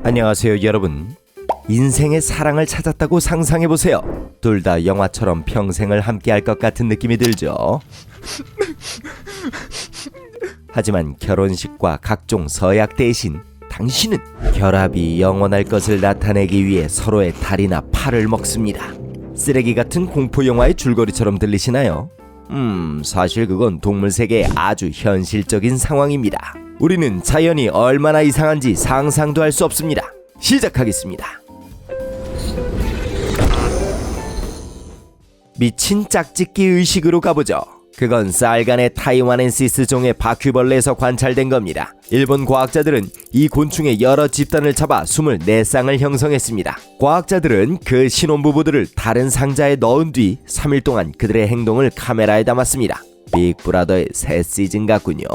안녕하세요 여러분. 인생의 사랑을 찾았다고 상상해보세요. 둘 다 영화처럼 평생을 함께할 것 같은 느낌이 들죠. 하지만 결혼식과 각종 서약 대신 당신은 결합이 영원할 것을 나타내기 위해 서로의 다리나 팔을 먹습니다. 쓰레기 같은 공포 영화의 줄거리처럼 들리시나요? 사실 그건 동물 세계의 아주 현실적인 상황입니다. 우리는 자연이 얼마나 이상한지 상상도 할 수 없습니다. 시작하겠습니다. 미친 짝짓기 의식으로 가보죠. 그건 쌀간의 타이완엔시스 종의 바퀴벌레에서 관찰된 겁니다. 일본 과학자들은 이 곤충의 여러 집단을 잡아 24쌍을 형성했습니다. 과학자들은 그 신혼부부들을 다른 상자에 넣은 뒤 3일 동안 그들의 행동을 카메라에 담았습니다. 빅브라더의 새 시즌 같군요.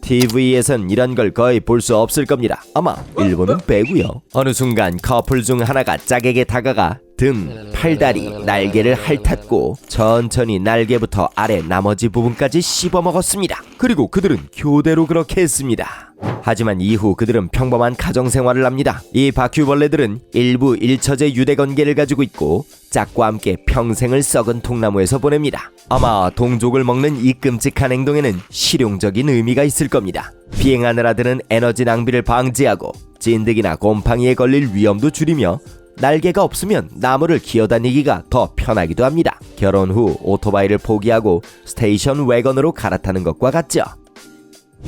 TV에선 이런 걸 거의 볼 수 없을 겁니다. 아마 일본은 빼고요. 어느 순간 커플 중 하나가 짝에게 다가가 등, 팔다리, 날개를 핥았고 천천히 날개부터 아래 나머지 부분까지 씹어먹었습니다. 그리고 그들은 교대로 그렇게 했습니다. 하지만 이후 그들은 평범한 가정생활을 합니다. 이 바퀴벌레들은 일부 일처제 유대관계를 가지고 있고 짝과 함께 평생을 썩은 통나무에서 보냅니다. 아마 동족을 먹는 이 끔찍한 행동에는 실용적인 의미가 있을 겁니다. 비행하느라 드는 에너지 낭비를 방지하고 찐득이나 곰팡이에 걸릴 위험도 줄이며 날개가 없으면 나무를 기어다니기가 더 편하기도 합니다. 결혼 후 오토바이를 포기하고 스테이션 wä건으로 갈아타는 것과 같죠.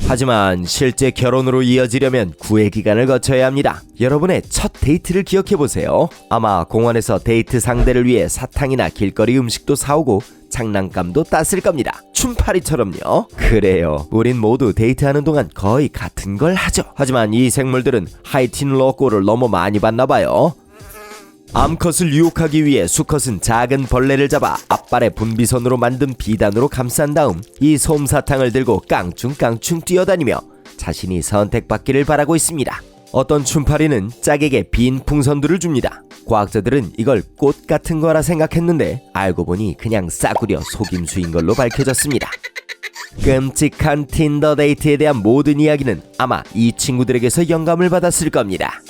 하지만 실제 결혼으로 이어지려면 구애 기간을 거쳐야 합니다. 여러분의 첫 데이트를 기억해보세요. 아마 공원에서 데이트 상대를 위해 사탕이나 길거리 음식도 사오고 장난감도 땄을 겁니다. 춤파리처럼요. 그래요. 우린 모두 데이트하는 동안 거의 같은 걸 하죠. 하지만 이 생물들은 하이틴 로꼬를 너무 많이 봤나봐요. 암컷을 유혹하기 위해 수컷은 작은 벌레를 잡아 앞발에 분비선으로 만든 비단으로 감싼 다음 이 솜사탕을 들고 깡충깡충 뛰어다니며 자신이 선택받기를 바라고 있습니다. 어떤 춤파리는 짝에게 빈 풍선들을 줍니다. 과학자들은 이걸 꽃 같은 거라 생각했는데 알고 보니 그냥 싸구려 속임수인 걸로 밝혀졌습니다. 끔찍한 틴더 데이트에 대한 모든 이야기는 아마 이 친구들에게서 영감을 받았을 겁니다.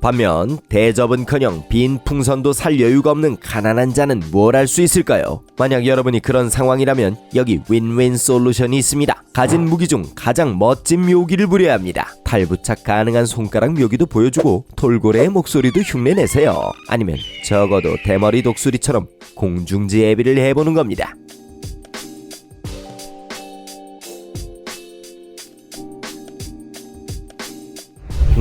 반면 대접은커녕 빈 풍선도 살 여유가 없는 가난한 자는 뭘 할 수 있을까요? 만약 여러분이 그런 상황이라면 여기 윈윈 솔루션이 있습니다. 가진 무기 중 가장 멋진 묘기를 부려야 합니다. 탈부착 가능한 손가락 묘기도 보여주고 돌고래의 목소리도 흉내내세요. 아니면 적어도 대머리 독수리처럼 공중지애비를 해보는 겁니다.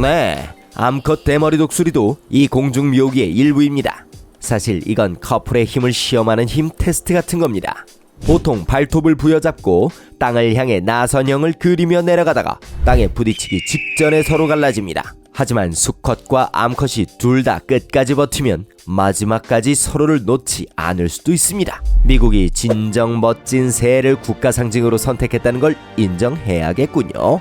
네, 암컷 대머리 독수리도 이 공중 묘기의 일부입니다. 사실 이건 커플의 힘을 시험하는 힘 테스트 같은 겁니다. 보통 발톱을 부여잡고 땅을 향해 나선형을 그리며 내려가다가 땅에 부딪히기 직전에 서로 갈라집니다. 하지만 수컷과 암컷이 둘 다 끝까지 버티면 마지막까지 서로를 놓지 않을 수도 있습니다. 미국이 진정 멋진 새를 국가 상징으로 선택했다는 걸 인정해야겠군요.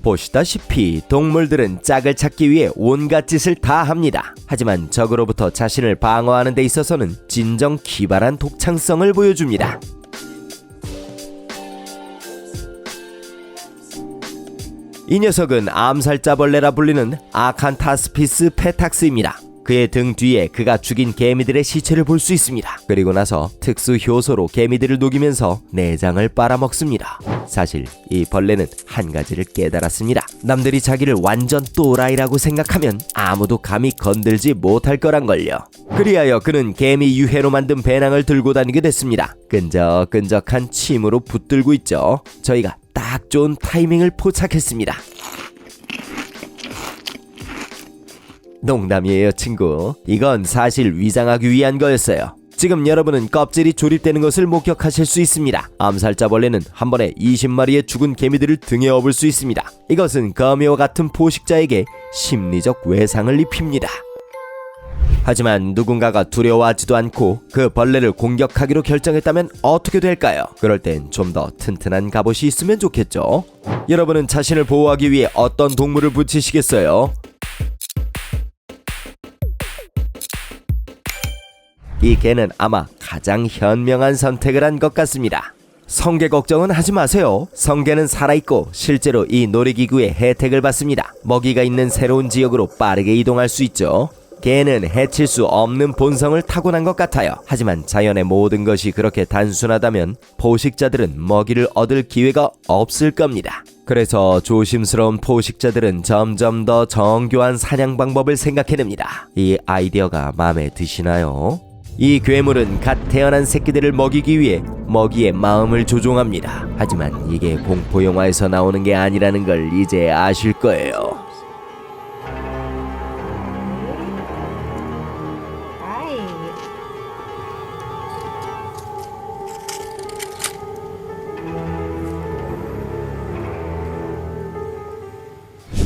보시다시피 동물들은 짝을 찾기 위해 온갖 짓을 다 합니다. 하지만 적으로부터 자신을 방어하는 데 있어서는 진정 기발한 독창성을 보여줍니다. 이 녀석은 암살자벌레라 불리는 아칸타스피스 페탁스입니다. 그의 등 뒤에 그가 죽인 개미들의 시체를 볼 수 있습니다. 그리고 나서 특수 효소로 개미들을 녹이면서 내장을 빨아먹습니다. 사실 이 벌레는 한 가지를 깨달았습니다. 남들이 자기를 완전 또라이라고 생각하면 아무도 감히 건들지 못할 거란걸요. 그리하여 그는 개미 유해로 만든 배낭을 들고 다니게 됐습니다. 끈적끈적한 침으로 붙들고 있죠. 저희가 딱 좋은 타이밍을 포착했습니다. 농담이에요 친구. 이건 사실 위장하기 위한 거였어요. 지금 여러분은 껍질이 조립되는 것을 목격하실 수 있습니다. 암살자벌레는 한 번에 20마리의 죽은 개미들을 등에 업을 수 있습니다. 이것은 거미와 같은 포식자에게 심리적 외상을 입힙니다. 하지만 누군가가 두려워하지도 않고 그 벌레를 공격하기로 결정했다면 어떻게 될까요? 그럴 땐 좀 더 튼튼한 갑옷이 있으면 좋겠죠. 여러분은 자신을 보호하기 위해 어떤 동물을 붙이시겠어요? 이 개는 아마 가장 현명한 선택을 한 것 같습니다. 성게 걱정은 하지 마세요. 성게는 살아있고 실제로 이 놀이기구의 혜택을 받습니다. 먹이가 있는 새로운 지역으로 빠르게 이동할 수 있죠. 개는 해칠 수 없는 본성을 타고난 것 같아요. 하지만 자연의 모든 것이 그렇게 단순하다면 포식자들은 먹이를 얻을 기회가 없을 겁니다. 그래서 조심스러운 포식자들은 점점 더 정교한 사냥 방법을 생각해냅니다. 이 아이디어가 마음에 드시나요? 이 괴물은 갓 태어난 새끼들을 먹이기 위해 먹이의 마음을 조종합니다. 하지만 이게 공포영화에서 나오는 게 아니라는 걸 이제 아실 거예요.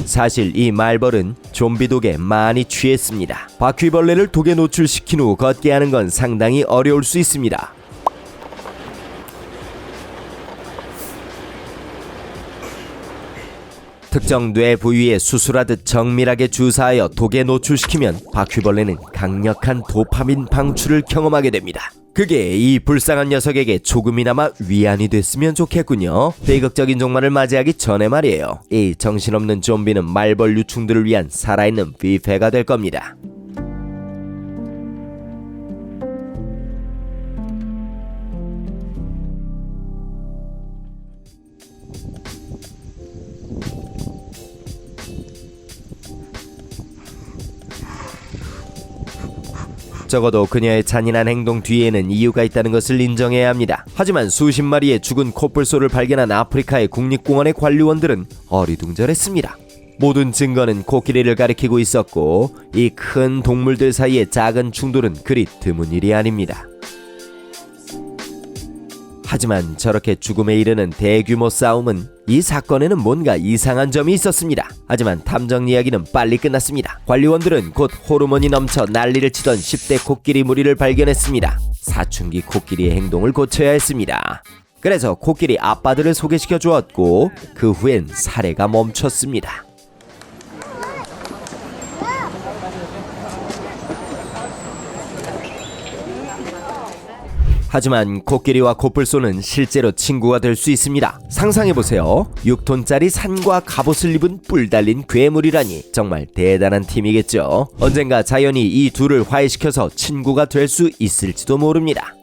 사실 이 말벌은 좀비 독에 많이 취했습니다. 바퀴벌레를 독에 노출시킨 후 걷게 하는 건 상당히 어려울 수 있습니다. 특정 뇌 부위에 수술하듯 정밀하게 주사하여 독에 노출시키면 바퀴벌레는 강력한 도파민 방출을 경험하게 됩니다. 그게 이 불쌍한 녀석에게 조금이나마 위안이 됐으면 좋겠군요. 비극적인 종말을 맞이하기 전에 말이에요. 이 정신없는 좀비는 말벌 유충들을 위한 살아있는 뷔페가 될 겁니다. 적어도 그녀의 잔인한 행동 뒤에는 이유가 있다는 것을 인정해야 합니다. 하지만 수십 마리의 죽은 코뿔소를 발견한 아프리카의 국립공원의 관리원들은 어리둥절했습니다. 모든 증거는 코끼리를 가리키고 있었고 이 큰 동물들 사이의 작은 충돌은 그리 드문 일이 아닙니다. 하지만 저렇게 죽음에 이르는 대규모 싸움은 이 사건에는 뭔가 이상한 점이 있었습니다. 하지만 탐정 이야기는 빨리 끝났습니다. 관리원들은 곧 호르몬이 넘쳐 난리를 치던 10대 코끼리 무리를 발견했습니다. 사춘기 코끼리의 행동을 고쳐야 했습니다. 그래서 코끼리 아빠들을 소개시켜 주었고 그 후엔 살해가 멈췄습니다. 하지만 코끼리와 코뿔소는 실제로 친구가 될 수 있습니다. 상상해보세요. 6톤짜리 산과 갑옷을 입은 뿔 달린 괴물이라니 정말 대단한 팀이겠죠. 언젠가 자연이 이 둘을 화해시켜서 친구가 될 수 있을지도 모릅니다.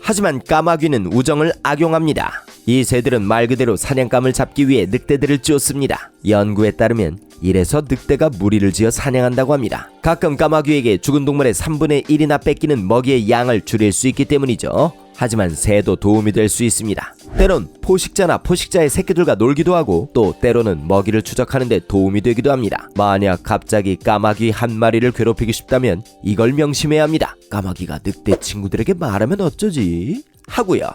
하지만 까마귀는 우정을 악용합니다. 이 새들은 말 그대로 사냥감을 잡기 위해 늑대들을 찌웠습니다. 연구에 따르면 이래서 늑대가 무리를 지어 사냥한다고 합니다. 가끔 까마귀에게 죽은 동물의 3분의 1이나 뺏기는 먹이의 양을 줄일 수 있기 때문이죠. 하지만 새도 도움이 될 수 있습니다. 때론 포식자나 포식자의 새끼들과 놀기도 하고 또 때로는 먹이를 추적하는 데 도움이 되기도 합니다. 만약 갑자기 까마귀 한 마리를 괴롭히고 싶다면 이걸 명심해야 합니다. 까마귀가 늑대 친구들에게 말하면 어쩌지? 하고요.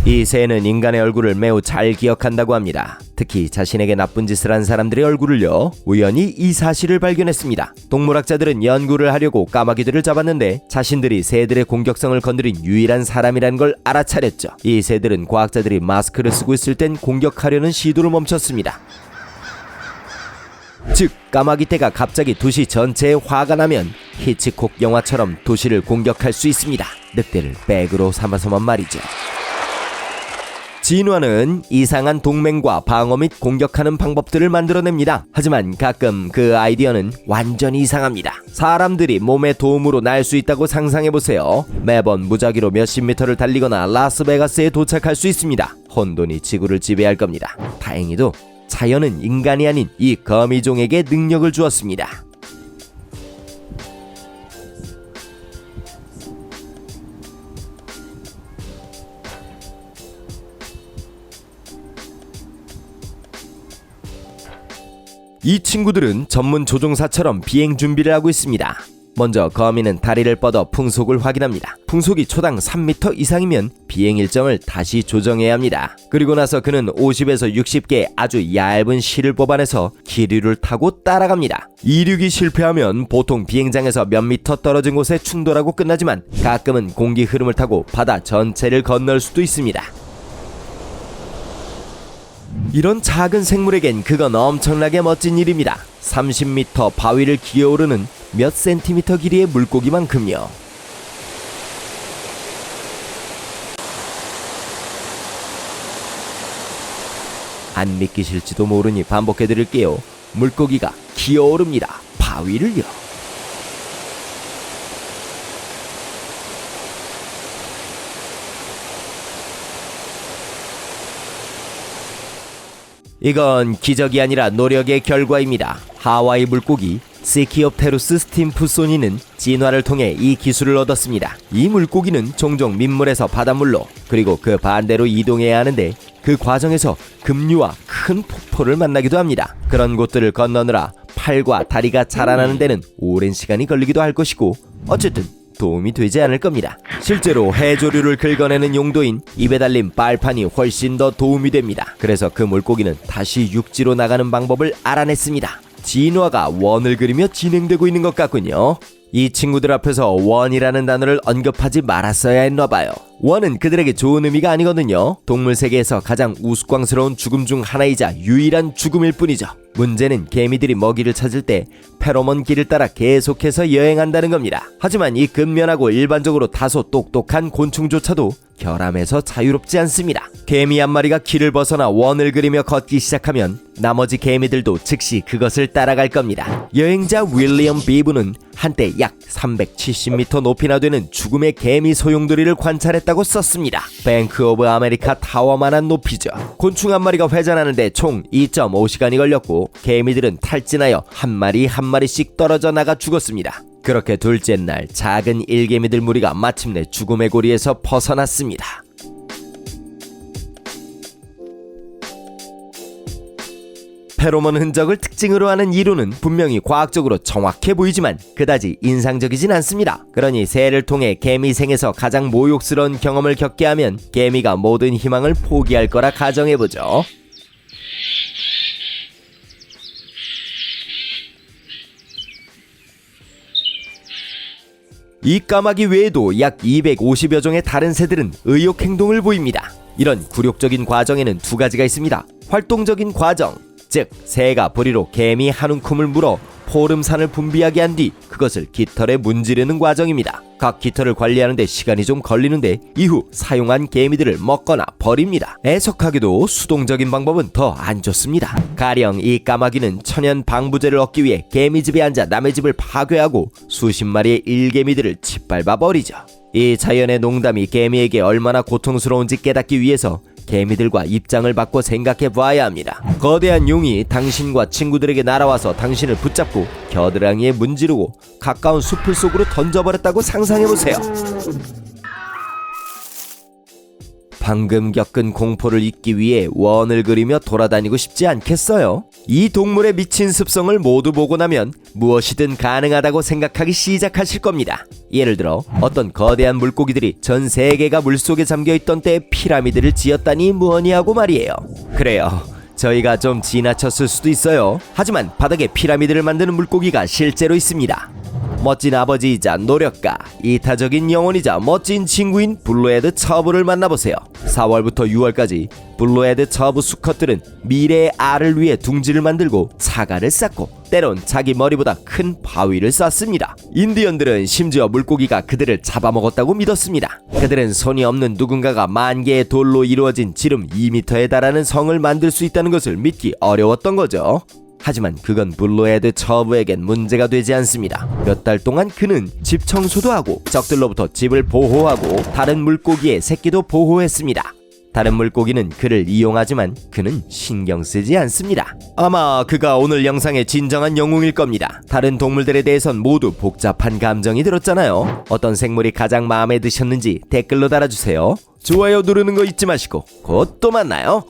이 새는 인간의 얼굴을 매우 잘 기억한다고 합니다. 특히 자신에게 나쁜 짓을 한 사람들의 얼굴을요. 우연히 이 사실을 발견했습니다. 동물학자들은 연구를 하려고 까마귀들을 잡았는데 자신들이 새들의 공격성을 건드린 유일한 사람이라는 걸 알아차렸죠. 이 새들은 과학자들이 마스크를 쓰고 있을 땐 공격하려는 시도를 멈췄습니다. 즉 까마귀 떼가 갑자기 도시 전체에 화가 나면 히치콕 영화처럼 도시를 공격할 수 있습니다. 늑대를 백으로 삼아서만 말이죠. 진화는 이상한 동맹과 방어 및 공격하는 방법들을 만들어냅니다. 하지만 가끔 그 아이디어는 완전히 이상합니다. 사람들이 몸의 도움으로 날 수 있다고 상상해보세요. 매번 무작위로 몇십 미터를 달리거나 라스베가스에 도착할 수 있습니다. 혼돈이 지구를 지배할 겁니다. 다행히도 자연은 인간이 아닌 이 거미종에게 능력을 주었습니다. 이 친구들은 전문 조종사처럼 비행 준비를 하고 있습니다. 먼저 거미는 다리를 뻗어 풍속을 확인합니다. 풍속이 초당 3m 이상이면 비행 일정을 다시 조정해야 합니다. 그리고 나서 그는 50에서 60개의 아주 얇은 실을 뽑아내서 기류를 타고 따라갑니다. 이륙이 실패하면 보통 비행장에서 몇 미터 떨어진 곳에 충돌하고 끝나지만 가끔은 공기 흐름을 타고 바다 전체를 건널 수도 있습니다. 이런 작은 생물에겐 그건 엄청나게 멋진 일입니다. 30m 바위를 기어오르는 몇 센티미터 길이의 물고기만큼요. 안 믿기실지도 모르니 반복해드릴게요. 물고기가 기어오릅니다. 바위를요. 이건 기적이 아니라 노력의 결과입니다. 하와이 물고기 시키옵테루스 스팀프소니는 진화를 통해 이 기술을 얻었습니다. 이 물고기는 종종 민물에서 바닷물로 그리고 그 반대로 이동해야 하는데 그 과정에서 급류와 큰 폭포를 만나기도 합니다. 그런 곳들을 건너느라 팔과 다리가 자라나는 데는 오랜 시간이 걸리기도 할 것이고 어쨌든 도움이 되지 않을 겁니다. 실제로 해조류를 긁어내는 용도인 입에 달린 빨판이 훨씬 더 도움이 됩니다. 그래서 그 물고기는 다시 육지로 나가는 방법을 알아냈습니다. 진화가 원을 그리며 진행되고 있는 것 같군요. 이 친구들 앞에서 원이라는 단어를 언급하지 말았어야 했나봐요. 원은 그들에게 좋은 의미가 아니거든요. 동물 세계에서 가장 우스꽝스러운 죽음 중 하나이자 유일한 죽음일 뿐이죠. 문제는 개미들이 먹이를 찾을 때 페로몬 길을 따라 계속해서 여행한다는 겁니다. 하지만 이 근면하고 일반적으로 다소 똑똑한 곤충조차도 결함에서 자유롭지 않습니다. 개미 한 마리가 길을 벗어나 원을 그리며 걷기 시작하면 나머지 개미들도 즉시 그것을 따라갈 겁니다. 여행자 윌리엄 비브는 한때 약 370m 높이나 되는 죽음의 개미 소용돌이를 관찰했다고 썼습니다. 뱅크 오브 아메리카 타워만한 높이죠. 곤충 한 마리가 회전하는데 총 2.5시간이 걸렸고 개미들은 탈진하여 한 마리 한 마리씩 떨어져 나가 죽었습니다. 그렇게 둘째 날 작은 일개미들 무리가 마침내 죽음의 고리에서 벗어났습니다. 페로몬 흔적을 특징으로 하는 이론은 분명히 과학적으로 정확해 보이지만 그다지 인상적이진 않습니다. 그러니 새를 통해 개미 생에서 가장 모욕스러운 경험을 겪게 하면 개미가 모든 희망을 포기할 거라 가정해보죠. 이 까마귀 외에도 약 250여 종의 다른 새들은 의욕 행동을 보입니다. 이런 굴욕적인 과정에는 두 가지가 있습니다. 활동적인 과정, 즉 새가 부리로 개미 한 움큼을 물어 포름산을 분비하게 한 뒤 그것을 깃털에 문지르는 과정입니다. 각 깃털을 관리하는 데 시간이 좀 걸리는데 이후 사용한 개미들을 먹거나 버립니다. 애석하게도 수동적인 방법은 더 안 좋습니다. 가령 이 까마귀는 천연 방부제를 얻기 위해 개미집에 앉아 남의 집을 파괴하고 수십 마리의 일개미들을 짓밟아 버리죠. 이 자연의 농담이 개미에게 얼마나 고통스러운지 깨닫기 위해서 개미들과 입장을 바꿔 생각해 봐야 합니다. 거대한 용이 당신과 친구들에게 날아와서 당신을 붙잡고 겨드랑이에 문지르고 가까운 숲을 속으로 던져버렸다고 상상해보세요. 방금 겪은 공포를 잊기 위해 원을 그리며 돌아다니고 싶지 않겠어요? 이 동물의 미친 습성을 모두 보고 나면 무엇이든 가능하다고 생각하기 시작하실 겁니다. 예를 들어 어떤 거대한 물고기들이 전 세계가 물속에 잠겨있던 때에 피라미드를 지었다니 뭐니 하고 말이에요. 그래요, 저희가 좀 지나쳤을 수도 있어요. 하지만 바닥에 피라미드를 만드는 물고기가 실제로 있습니다. 멋진 아버지이자 노력가, 이타적인 영혼이자 멋진 친구인 블루헤드 처브를 만나보세요. 4월부터 6월까지 블루헤드 처브 수컷들은 미래의 알을 위해 둥지를 만들고 사과를 쌓고 때론 자기 머리보다 큰 바위를 쌓습니다. 인디언들은 심지어 물고기가 그들을 잡아먹었다고 믿었습니다. 그들은 손이 없는 누군가가 만 개의 돌로 이루어진 지름 2m에 달하는 성을 만들 수 있다는 것을 믿기 어려웠던 거죠. 하지만 그건 블루헤드 처브에겐 문제가 되지 않습니다. 몇 달 동안 그는 집 청소도 하고 적들로부터 집을 보호하고 다른 물고기의 새끼도 보호했습니다. 다른 물고기는 그를 이용하지만 그는 신경 쓰지 않습니다. 아마 그가 오늘 영상의 진정한 영웅일 겁니다. 다른 동물들에 대해선 모두 복잡한 감정이 들었잖아요. 어떤 생물이 가장 마음에 드셨는지 댓글로 달아주세요. 좋아요 누르는 거 잊지 마시고 곧 또 만나요.